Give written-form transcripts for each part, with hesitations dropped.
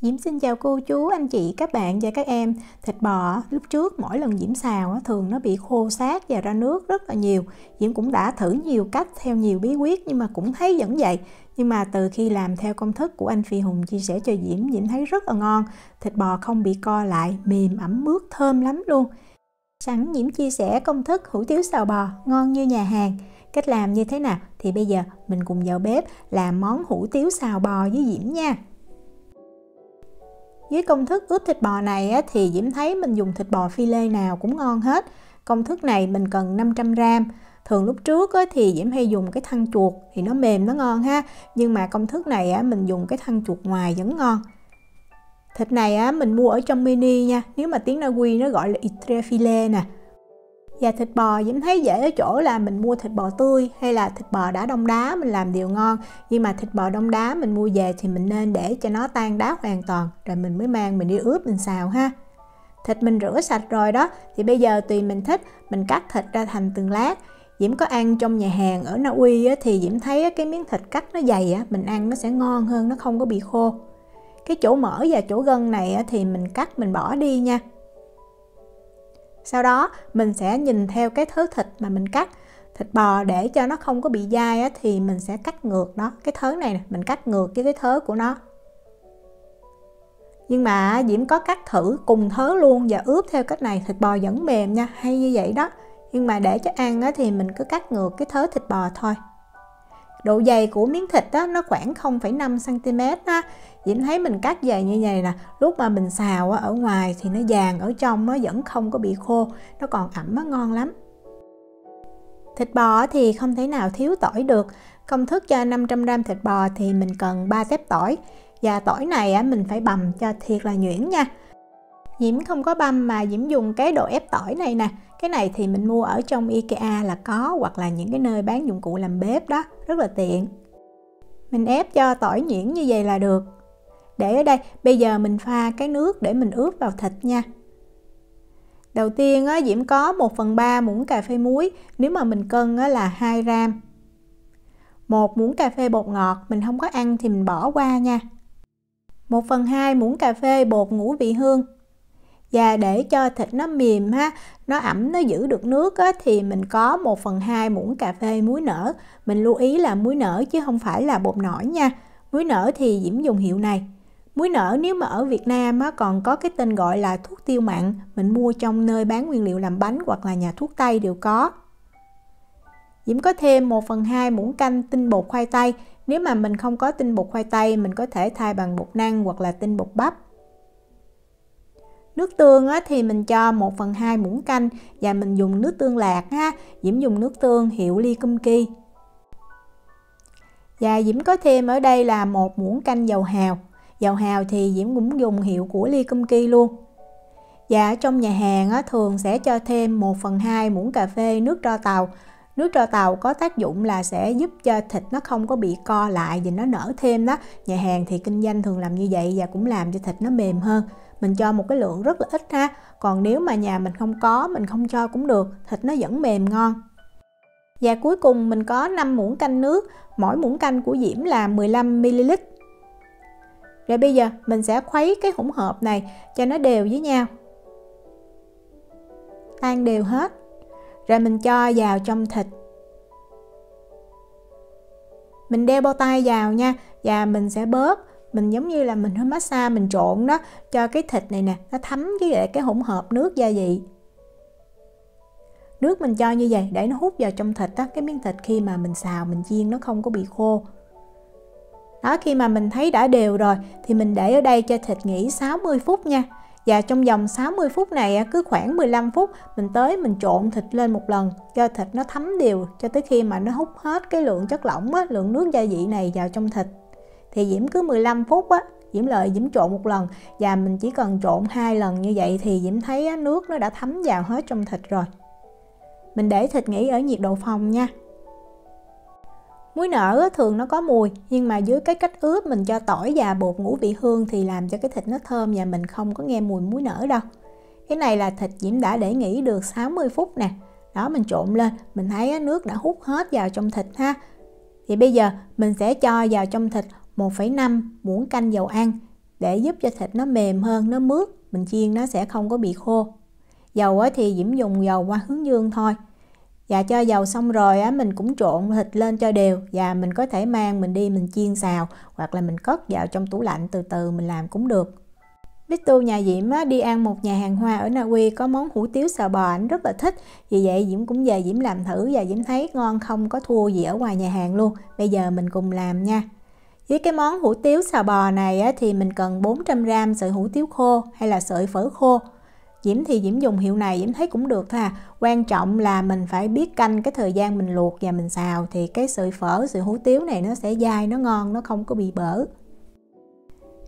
Diễm xin chào cô chú, anh chị, các bạn và các em. Thịt bò lúc trước mỗi lần Diễm xào thường nó bị khô xác và ra nước rất là nhiều. Diễm cũng đã thử nhiều cách theo nhiều bí quyết nhưng mà cũng thấy vẫn vậy. Nhưng mà từ khi làm theo công thức của anh Phi Hùng chia sẻ cho Diễm thấy rất là ngon. Thịt bò không bị co lại, mềm ẩm mướt, thơm lắm luôn. Sẵn Diễm chia sẻ công thức hủ tiếu xào bò ngon như nhà hàng. Cách làm như thế nào thì bây giờ mình cùng vào bếp làm món hủ tiếu xào bò với Diễm nha. Với công thức ướp thịt bò này thì Diễm thấy mình dùng thịt bò phi lê nào cũng ngon hết. Công thức này mình cần 500g. Thường lúc trước thì Diễm hay dùng cái thân chuột thì nó mềm nó ngon ha. Nhưng mà công thức này mình dùng cái thân chuột ngoài vẫn ngon. Thịt này mình mua ở trong mini nha. Nếu mà tiếng Na Uy nó gọi là Ytre filet nè. Và thịt bò Diễm thấy dễ ở chỗ là mình mua thịt bò tươi hay là thịt bò đã đông đá mình làm đều ngon. Nhưng mà thịt bò đông đá mình mua về thì mình nên để cho nó tan đá hoàn toàn rồi mình mới mang mình đi ướp mình xào ha. Thịt mình rửa sạch rồi đó thì bây giờ tùy mình thích mình cắt thịt ra thành từng lát. Diễm có ăn trong nhà hàng ở Na Uy thì Diễm thấy cái miếng thịt cắt nó dày mình ăn nó sẽ ngon hơn, nó không có bị khô. Cái chỗ mỡ và chỗ gân này thì mình cắt mình bỏ đi nha. Sau đó mình sẽ nhìn theo cái thớ thịt mà mình cắt. Thịt bò để cho nó không có bị dai thì mình sẽ cắt ngược đó. Cái thớ này nè, mình cắt ngược với cái thớ của nó. Nhưng mà Diễm có cắt thử cùng thớ luôn và ướp theo cách này thịt bò vẫn mềm nha, hay như vậy đó. Nhưng mà để cho ăn thì mình cứ cắt ngược cái thớ thịt bò thôi. Độ dày của miếng thịt nó khoảng 0,5cm á. Diễm thấy mình cắt dày như vậy nè, lúc mà mình xào ở ngoài thì nó vàng, ở trong vẫn không có bị khô, nó còn ẩm ngon lắm. Thịt bò thì không thể nào thiếu tỏi được. Công thức cho 500g thịt bò thì mình cần 3 tép tỏi. Và tỏi này mình phải bằm cho thiệt là nhuyễn nha. Diễm không có băm mà Diễm dùng cái đồ ép tỏi này nè. Cái này thì mình mua ở trong IKEA là có, hoặc là những cái nơi bán dụng cụ làm bếp đó, rất là tiện. Mình ép cho tỏi nhuyễn như vậy là được. Để ở đây, bây giờ mình pha cái nước để mình ướp vào thịt nha. Đầu tiên Diễm có 1/3 muỗng cà phê muối, nếu mà mình cân là 2g. 1 muỗng cà phê bột ngọt, mình không có ăn thì mình bỏ qua nha. 1/2 muỗng cà phê bột ngũ vị hương. Và để cho thịt nó mềm nó ẩm, nó giữ được nước thì mình có 1/2 muỗng cà phê muối nở. Mình lưu ý là muối nở chứ không phải là bột nổi nha. Muối nở thì Diễm dùng hiệu này. Muối nở nếu mà ở Việt Nam còn có cái tên gọi là thuốc tiêu mặn. Mình mua trong nơi bán nguyên liệu làm bánh hoặc là nhà thuốc Tây đều có. Diễm có thêm 1/2 muỗng canh tinh bột khoai tây. Nếu mà mình không có tinh bột khoai tây, mình có thể thay bằng bột năng hoặc là tinh bột bắp. Nước tương thì mình cho 1/2 muỗng canh và mình dùng nước tương lạc Diễm dùng nước tương hiệu Ly Kumki. Và Diễm có thêm ở đây là 1 muỗng canh dầu hào. Dầu hào thì Diễm cũng dùng hiệu của Ly Kumki luôn. Và ở trong nhà hàng thường sẽ cho thêm 1/2 muỗng cà phê nước tro tàu. Nước tro tàu có tác dụng là sẽ giúp cho thịt nó không có bị co lại và nó nở thêm đó. Nhà hàng thì kinh doanh thường làm như vậy và cũng làm cho thịt nó mềm hơn. Mình cho một cái lượng rất là ít Còn nếu mà nhà mình không có, mình không cho cũng được, thịt nó vẫn mềm ngon. Và cuối cùng mình có 5 muỗng canh nước, mỗi muỗng canh của Diễm là 15ml. Rồi bây giờ mình sẽ khuấy cái hỗn hợp này cho nó đều với nhau. Tan đều hết. Rồi mình cho vào trong thịt. Mình đeo bao tay vào nha. Và mình sẽ bóp. Mình giống như là mình hơi massage, mình trộn đó cho cái thịt này nè, nó thấm với cái hỗn hợp nước gia vị. Nước mình cho như vậy để nó hút vào trong thịt cái miếng thịt khi mà mình xào, mình chiên nó không có bị khô. Đó, khi mà mình thấy đã đều rồi thì mình để ở đây cho thịt nghỉ 60 phút nha. Và trong vòng 60 phút này cứ khoảng 15 phút mình tới mình trộn thịt lên một lần cho thịt nó thấm đều cho tới khi mà nó hút hết cái lượng chất lỏng lượng nước gia vị này vào trong thịt. Thì Diễm cứ 15 phút Diễm trộn một lần và mình chỉ cần trộn 2 lần như vậy thì Diễm thấy nước nó đã thấm vào hết trong thịt rồi. Mình để thịt nghỉ ở nhiệt độ phòng nha. Muối nở thường nó có mùi, nhưng mà dưới cái cách ướp mình cho tỏi và bột ngũ vị hương thì làm cho cái thịt nó thơm và mình không có nghe mùi muối nở đâu. Cái này là thịt Diễm đã để nghỉ được 60 phút nè. Đó, mình trộn lên, mình thấy nước đã hút hết vào trong thịt Thì bây giờ mình sẽ cho vào trong thịt 1,5 muỗng canh dầu ăn để giúp cho thịt nó mềm hơn, nó mướt, mình chiên nó sẽ không có bị khô. Dầu thì Diễm dùng dầu hoa hướng dương thôi. Và cho dầu xong rồi mình cũng trộn thịt lên cho đều, và mình có thể mang mình đi mình chiên xào, hoặc là mình cất vào trong tủ lạnh từ từ mình làm cũng được. Bích Tu nhà Diễm đi ăn một nhà hàng Hoa ở Na Uy có món hủ tiếu xào bò, ảnh rất là thích. Vì vậy Diễm cũng về Diễm làm thử và Diễm thấy ngon không có thua gì ở ngoài nhà hàng luôn. Bây giờ mình cùng làm nha. Với cái món hủ tiếu xào bò này thì mình cần 400g sợi hủ tiếu khô hay là sợi phở khô. Diễm thì Diễm dùng hiệu này Diễm thấy cũng được thôi à. Quan trọng là mình phải biết canh cái thời gian mình luộc và mình xào thì cái sợi phở, sợi hủ tiếu này nó sẽ dai, nó ngon, nó không có bị bở.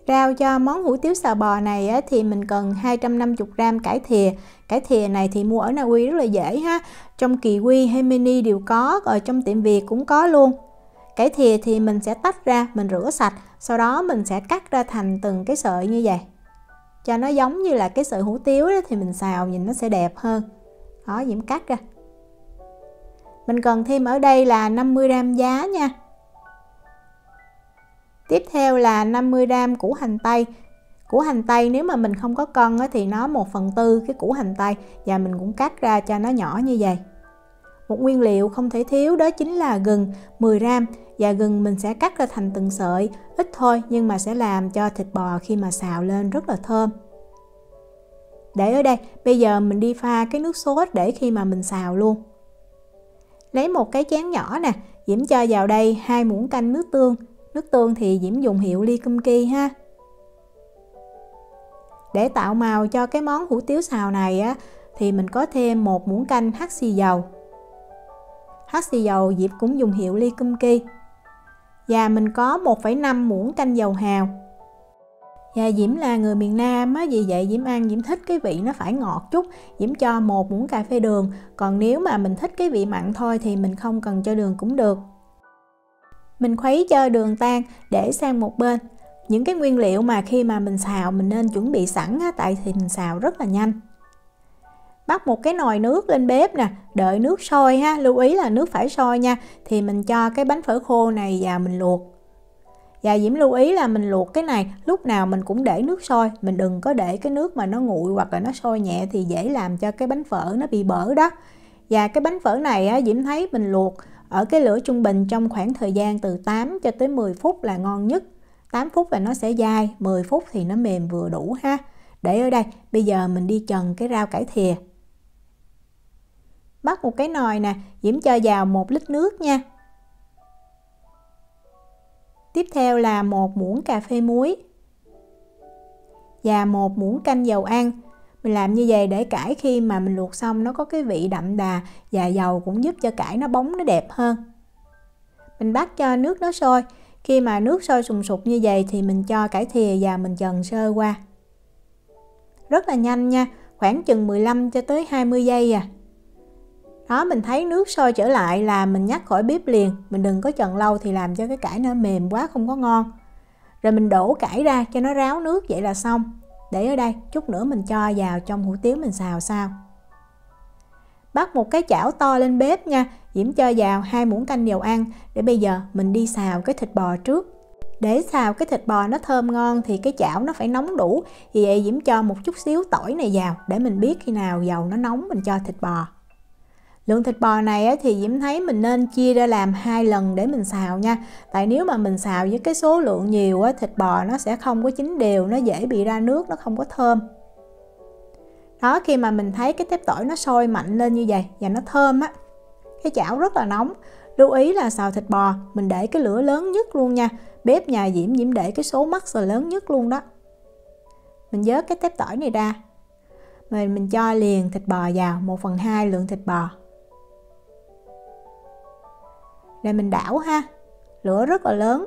Rau cho món hủ tiếu xào bò này thì mình cần 250g cải thìa. Cải thìa này thì mua ở Na Uy rất là dễ ha. Trong Kiwi hay Mini đều có, rồi trong tiệm Việt cũng có luôn. Cải thìa thì mình sẽ tách ra, mình rửa sạch, sau đó mình sẽ cắt ra thành từng cái sợi như vậy. Cho nó giống như là cái sợi hủ tiếu đó, thì mình xào nhìn nó sẽ đẹp hơn. Đó, Diễm cắt ra. Mình cần thêm ở đây là 50g giá nha. Tiếp theo là 50g củ hành tây. Củ hành tây nếu mà mình không có cân thì nó 1/4 cái củ hành tây, và mình cũng cắt ra cho nó nhỏ như vậy. Một nguyên liệu không thể thiếu đó chính là gừng 10g, và gừng mình sẽ cắt ra thành từng sợi, ít thôi nhưng mà sẽ làm cho thịt bò khi mà xào lên rất là thơm. Để ở đây, bây giờ mình đi pha cái nước sốt để khi mà mình xào luôn. Lấy một cái chén nhỏ nè, Diễm cho vào đây 2 muỗng canh nước tương. Nước tương thì Diễm dùng hiệu Ly Kum Ki ha. Để tạo màu cho cái món hủ tiếu xào này thì mình có thêm 1 muỗng canh hắc xì dầu. Hắc xì dầu Diễm cũng dùng hiệu Ly Kum Ki. Và mình có 1,5 muỗng canh dầu hào. Và Diễm là người miền Nam vì vậy Diễm ăn Diễm thích cái vị nó phải ngọt chút. Diễm cho 1 muỗng cà phê đường. Còn nếu mà mình thích cái vị mặn thôi thì mình không cần cho đường cũng được. Mình khuấy cho đường tan để sang một bên. Những cái nguyên liệu mà khi mà mình xào mình nên chuẩn bị sẵn tại thì mình xào rất là nhanh. Bắt một cái nồi nước lên bếp nè, đợi nước sôi ha, lưu ý là nước phải sôi nha. Thì mình cho cái bánh phở khô này vào mình luộc. Và Diễm lưu ý là mình luộc cái này lúc nào mình cũng để nước sôi, mình đừng có để cái nước mà nó nguội hoặc là nó sôi nhẹ thì dễ làm cho cái bánh phở nó bị bở đó. Và cái bánh phở này Diễm thấy mình luộc ở cái lửa trung bình trong khoảng thời gian từ 8 cho tới 10 phút là ngon nhất. 8 phút là nó sẽ dai, 10 phút thì nó mềm vừa đủ ha. Để ở đây, bây giờ mình đi trần cái rau cải thìa. Bắt một cái nồi nè, Diễm cho vào 1 lít nước nha. Tiếp theo là 1 muỗng cà phê muối và 1 muỗng canh dầu ăn. Mình làm như vậy để cải khi mà mình luộc xong nó có cái vị đậm đà, và dầu cũng giúp cho cải nó bóng nó đẹp hơn. Mình bắt cho nước nó sôi. Khi mà nước sôi sùng sục như vậy thì mình cho cải thìa và mình trần sơ qua. Rất là nhanh nha, khoảng chừng 15 cho tới 20 giây à. Đó, mình thấy nước sôi trở lại là mình nhắc khỏi bếp liền. Mình đừng có trần lâu thì làm cho cái cải nó mềm quá không có ngon. Rồi mình đổ cải ra cho nó ráo nước, vậy là xong. Để ở đây, chút nữa mình cho vào trong hủ tiếu mình xào sau. Bắt một cái chảo to lên bếp nha. Diễm cho vào 2 muỗng canh dầu ăn. Để bây giờ mình đi xào cái thịt bò trước. Để xào cái thịt bò nó thơm ngon thì cái chảo nó phải nóng đủ. Vì vậy Diễm cho một chút xíu tỏi này vào để mình biết khi nào dầu nó nóng mình cho thịt bò. Lượng thịt bò này thì Diễm thấy mình nên chia ra làm 2 lần để mình xào nha. Tại nếu mà mình xào với cái số lượng nhiều thịt bò nó sẽ không có chín đều, nó dễ bị ra nước, nó không có thơm. Đó, khi mà mình thấy cái tép tỏi nó sôi mạnh lên như vậy và nó thơm cái chảo rất là nóng. Lưu ý là xào thịt bò mình để cái lửa lớn nhất luôn nha. Bếp nhà Diễm để cái số max là lớn nhất luôn đó. Mình vớt cái tép tỏi này ra. Mình cho liền thịt bò vào, 1/2 lượng thịt bò. Rồi mình đảo ha. Lửa rất là lớn.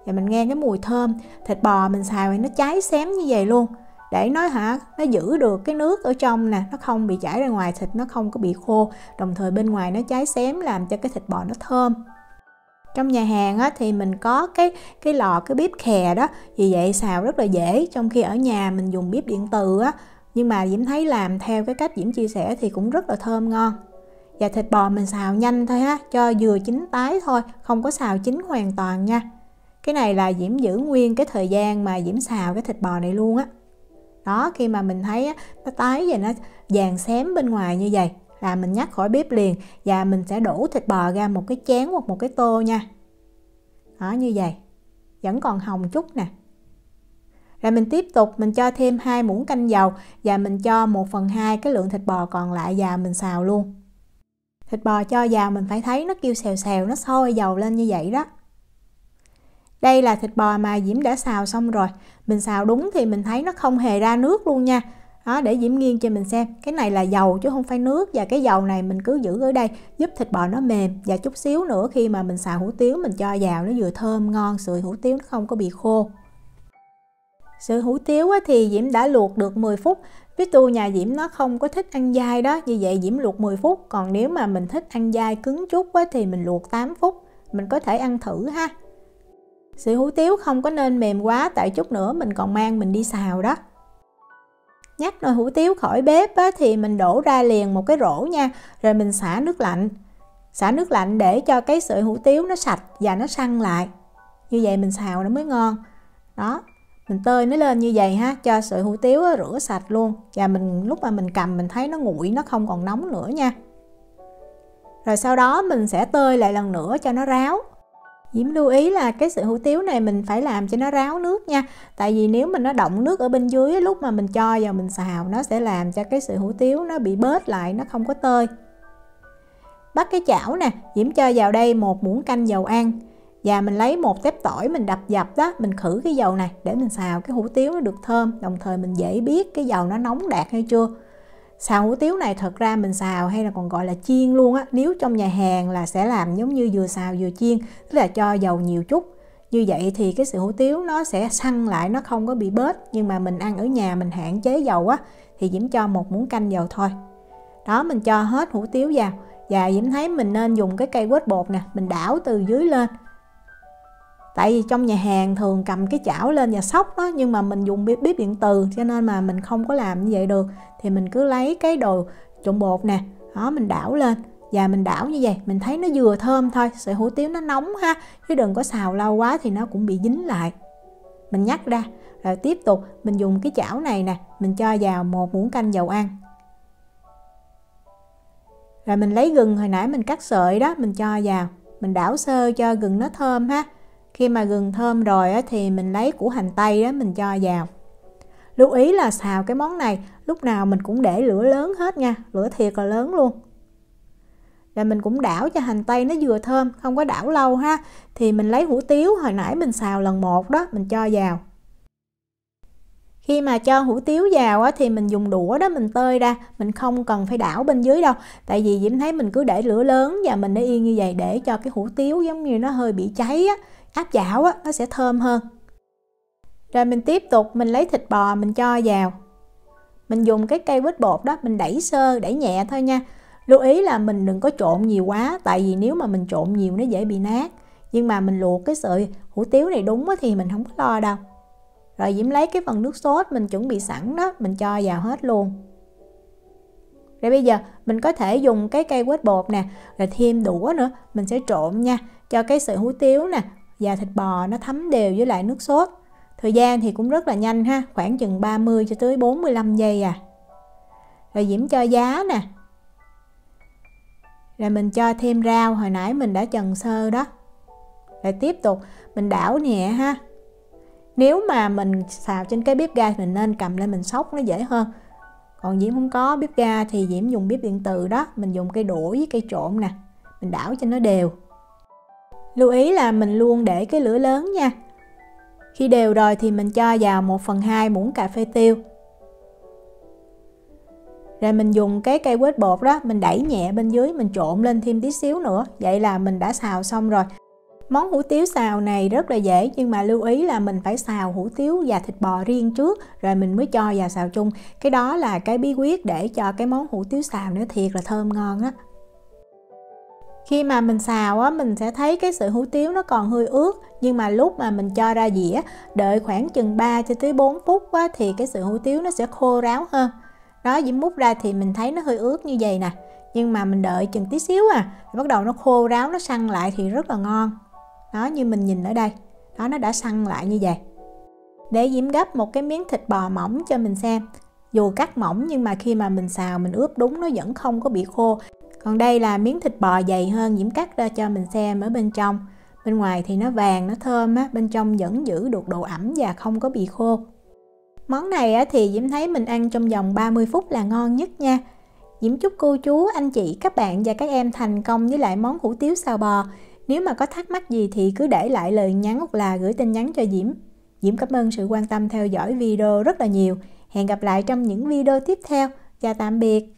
Và mình nghe cái mùi thơm. Thịt bò mình xào thì nó cháy xém như vậy luôn. Để nó giữ được cái nước ở trong nè, nó không bị chảy ra ngoài, thịt nó không có bị khô, đồng thời bên ngoài nó cháy xém làm cho cái thịt bò nó thơm. Trong nhà hàng thì mình có cái lò, cái bếp khè đó, vì vậy xào rất là dễ, trong khi ở nhà mình dùng bếp điện từ nhưng mà Diễm thấy làm theo cái cách Diễm chia sẻ thì cũng rất là thơm ngon. Và thịt bò mình xào nhanh thôi cho vừa chín tái thôi, không có xào chín hoàn toàn nha. Cái này là Diễm giữ nguyên cái thời gian mà Diễm xào cái thịt bò này luôn á. Đó, khi mà mình thấy á, nó tái và nó vàng xém bên ngoài như vậy là mình nhắc khỏi bếp liền, và mình sẽ đổ thịt bò ra một cái chén hoặc một cái tô nha. Đó, như vậy. Vẫn còn hồng chút nè. Rồi mình tiếp tục mình cho thêm 2 muỗng canh dầu và mình cho 1/2 cái lượng thịt bò còn lại vào mình xào luôn. Thịt bò cho vào mình phải thấy nó kêu xèo xèo, nó sôi dầu lên như vậy đó. Đây là thịt bò mà Diễm đã xào xong rồi. Mình xào đúng thì mình thấy nó không hề ra nước luôn nha. Đó, để Diễm nghiêng cho mình xem. Cái này là dầu chứ không phải nước, và cái dầu này mình cứ giữ ở đây giúp thịt bò nó mềm. Và chút xíu nữa khi mà mình xào hủ tiếu mình cho vào nó vừa thơm ngon, sườn hủ tiếu nó không có bị khô. Sườn hủ tiếu thì Diễm đã luộc được 10 phút. Ví dụ nhà Diễm nó không có thích ăn dai đó, như vậy Diễm luộc 10 phút. Còn nếu mà mình thích ăn dai cứng chút thì mình luộc 8 phút. Mình có thể ăn thử ha. Sườn hủ tiếu không có nên mềm quá, tại chút nữa mình còn mang mình đi xào đó. Nhắc nồi hủ tiếu khỏi bếp thì mình đổ ra liền một cái rổ nha. Rồi mình xả nước lạnh. Xả nước lạnh để cho cái sợi hủ tiếu nó sạch và nó săn lại. Như vậy mình xào nó mới ngon. Đó, mình tơi nó lên như vậy ha, cho sợi hủ tiếu rửa sạch luôn. Và lúc mà mình cầm mình thấy nó nguội, nó không còn nóng nữa nha. Rồi sau đó mình sẽ tơi lại lần nữa cho nó ráo. Diễm lưu ý là cái sợi hủ tiếu này mình phải làm cho nó ráo nước nha. Tại vì nếu mà nó đọng nước ở bên dưới lúc mà mình cho vào mình xào, nó sẽ làm cho cái sợi hủ tiếu nó bị bết lại, nó không có tơi. Bắt cái chảo nè, Diễm cho vào đây 1 muỗng canh dầu ăn. Và mình lấy 1 tép tỏi mình đập dập đó, mình khử cái dầu này để mình xào cái hủ tiếu nó được thơm. Đồng thời mình dễ biết cái dầu nó nóng đạt hay chưa. Xào hủ tiếu này thật ra mình xào hay là còn gọi là chiên luôn á. Nếu trong nhà hàng là sẽ làm giống như vừa xào vừa chiên, tức là cho dầu nhiều chút. Như vậy thì cái sợi hủ tiếu nó sẽ săn lại, nó không có bị bết. Nhưng mà mình ăn ở nhà mình hạn chế dầu á, thì Diễm cho 1 muỗng canh dầu thôi. Đó, mình cho hết hủ tiếu vào. Và Diễm thấy mình nên dùng cái cây quết bột nè, mình đảo từ dưới lên. Tại vì trong nhà hàng thường cầm cái chảo lên và xóc đó, nhưng mà mình dùng bếp điện từ cho nên mà mình không có làm như vậy được. Thì mình cứ lấy cái đồ trộn bột nè, đó mình đảo lên. Và mình đảo như vậy, mình thấy nó vừa thơm thôi, sợi hủ tiếu nó nóng ha, chứ đừng có xào lâu quá thì nó cũng bị dính lại. Mình nhắc ra, rồi tiếp tục mình dùng cái chảo này nè, mình cho vào 1 muỗng canh dầu ăn. Rồi mình lấy gừng hồi nãy mình cắt sợi đó, mình cho vào. Mình đảo sơ cho gừng nó thơm ha. Khi mà gừng thơm rồi thì mình lấy củ hành tây đó mình cho vào. Lưu ý là xào cái món này lúc nào mình cũng để lửa lớn hết nha, lửa thiệt là lớn luôn. Rồi mình cũng đảo cho hành tây nó vừa thơm, không có đảo lâu ha. Thì mình lấy hủ tiếu hồi nãy mình xào lần 1 đó, mình cho vào. Khi mà cho hủ tiếu vào thì mình dùng đũa đó mình tơi ra, mình không cần phải đảo bên dưới đâu. Tại vì Diễm thấy mình cứ để lửa lớn và mình để yên như vậy để cho cái hủ tiếu giống như nó hơi bị cháy á, áp chảo á, nó sẽ thơm hơn. Rồi mình tiếp tục mình lấy thịt bò mình cho vào. Mình dùng cái cây quết bột đó mình đẩy sơ, đẩy nhẹ thôi nha. Lưu ý là mình đừng có trộn nhiều quá, tại vì nếu mà mình trộn nhiều nó dễ bị nát. Nhưng mà mình luộc cái sợi hủ tiếu này đúng thì mình không có lo đâu. Rồi Diễm lấy cái phần nước sốt mình chuẩn bị sẵn đó, mình cho vào hết luôn. Rồi bây giờ mình có thể dùng cái cây quết bột nè, rồi thêm đũa nữa, mình sẽ trộn nha, cho cái sợi hủ tiếu nè và thịt bò nó thấm đều với lại nước sốt. Thời gian thì cũng rất là nhanh ha, khoảng chừng 30 cho tới 45 giây à. Rồi Diễm cho giá nè. Rồi mình cho thêm rau hồi nãy mình đã chần sơ đó. Rồi tiếp tục mình đảo nhẹ ha. Nếu mà mình xào trên cái bếp ga mình nên cầm lên mình xóc nó dễ hơn. Còn Diễm không có bếp ga thì Diễm dùng bếp điện từ đó, mình dùng cây đũa với cây trộn nè, mình đảo cho nó đều. Lưu ý là mình luôn để cái lửa lớn nha. Khi đều rồi thì mình cho vào 1/2 muỗng cà phê tiêu. Rồi mình dùng cái cây quết bột đó, mình đẩy nhẹ bên dưới, mình trộn lên thêm tí xíu nữa. Vậy là mình đã xào xong rồi. Món hủ tiếu xào này rất là dễ, nhưng mà lưu ý là mình phải xào hủ tiếu và thịt bò riêng trước, rồi mình mới cho vào xào chung. Cái đó là cái bí quyết để cho cái món hủ tiếu xào nó thiệt là thơm ngon á. Khi mà mình xào á, mình sẽ thấy cái sợi hủ tiếu nó còn hơi ướt, nhưng mà lúc mà mình cho ra dĩa, đợi khoảng chừng 3 cho tới 4 phút á, thì cái sợi hủ tiếu nó sẽ khô ráo hơn. Đó, Diễm múc ra thì mình thấy nó hơi ướt như vậy nè, nhưng mà mình đợi chừng tí xíu bắt đầu nó khô ráo, nó săn lại thì rất là ngon. Đó, như mình nhìn ở đây, Đó, nó đã săn lại như vậy. Để Diễm gấp một cái miếng thịt bò mỏng cho mình xem. Dù cắt mỏng nhưng mà khi mà mình xào mình ướp đúng nó vẫn không có bị khô. Còn đây là miếng thịt bò dày hơn, Diễm cắt ra cho mình xem ở bên trong. Bên ngoài thì nó vàng, nó thơm á, bên trong vẫn giữ được độ ẩm và không có bị khô. Món này á, thì Diễm thấy mình ăn trong vòng 30 phút là ngon nhất nha. Diễm chúc cô chú, anh chị, các bạn và các em thành công với lại món hủ tiếu xào bò. Nếu mà có thắc mắc gì thì cứ để lại lời nhắn hoặc là gửi tin nhắn cho Diễm. Diễm cảm ơn sự quan tâm theo dõi video rất là nhiều. Hẹn gặp lại trong những video tiếp theo. Chào tạm biệt.